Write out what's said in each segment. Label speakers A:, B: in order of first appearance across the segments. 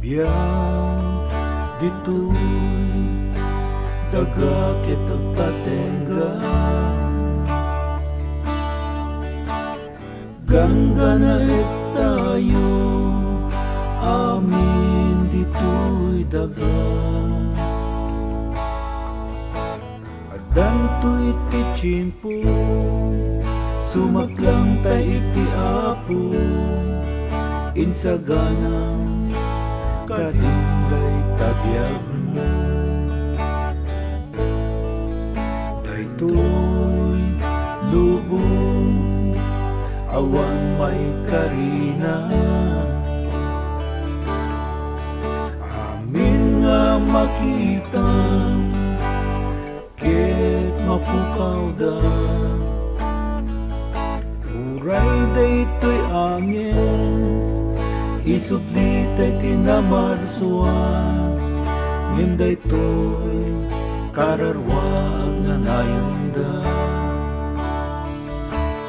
A: Biang dito'y daga kitag patengga, gangga na tayo, amin dito'y daga. Adan to'y iti tiyempo, sumaklang tay iti apo, insaganang kadinday tabiag mo. Daytoy lubong awan may karina, amin nga makita ket mapukaw da. Uray daytoy anges isublitay tinamarsuwa, ngem daytoy kararwag na nayunda.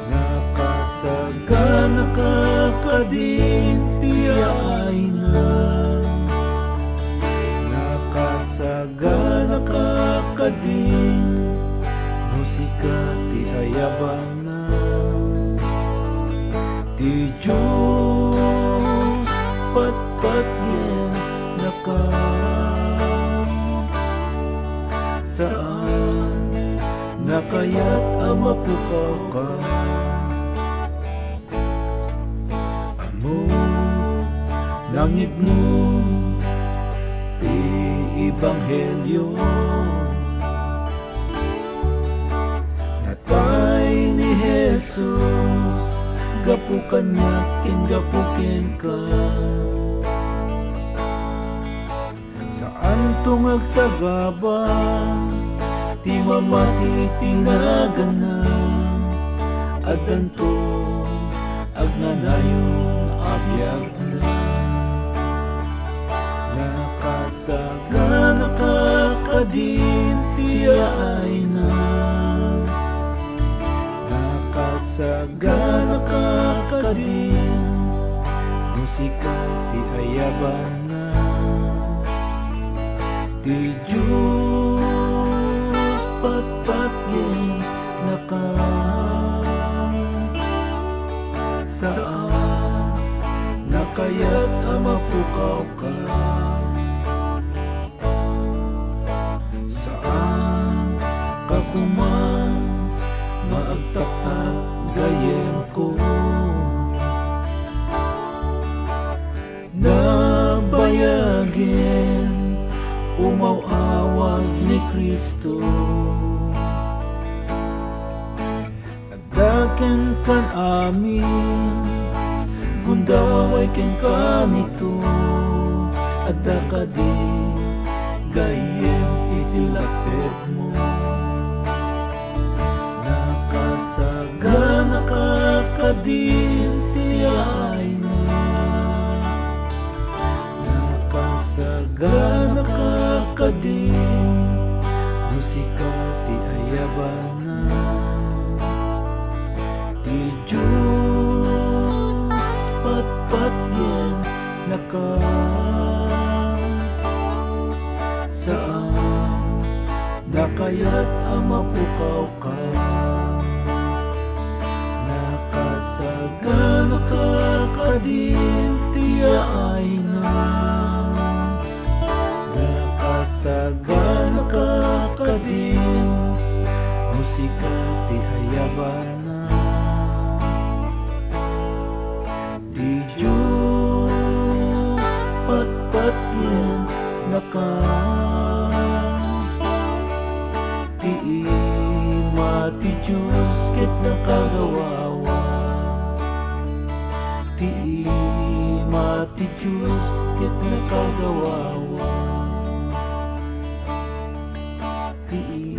A: Nakasaga nakakadin tiyay na, nakasaga nakakadin musika ti ayaban na. Ti Diyos patpatgen naka, saan nakayat amapukaw ka. Amo langit mo ti Ebanghelyo, natay ni Jesus gapu kanyakin gapukin ka. Saan tungag sagaba ti mamati tinaganan, adanto agnanayon abiyag na. Nakasaga nakakadin tiyay na, nakasaga nakakadin musika ti ayaban na. Ti Diyos patpatgen naka, saan nakayat amapukaw ka. Saan kakuman maagtapat gayem ko, nabayagin umawawag ni Kristo. Adaken kan amin gundaway ken kanito, adda kadi gayem iti lapet mo. Nakasaga nakakadin tiyay na, nakasaga nakakadin musika ti ayaban na. Ti Diyos patpatgen naka, saan nakayat amapukaw ka. Nakasaga nakakadin tiyay na, nakasaga nakakadin musika ti ayaban na. Ti Diyos patpatgen naka, ti ima ti Diyos ket nakagawawa, ti ima ti Diyos ket nakagawawa, ti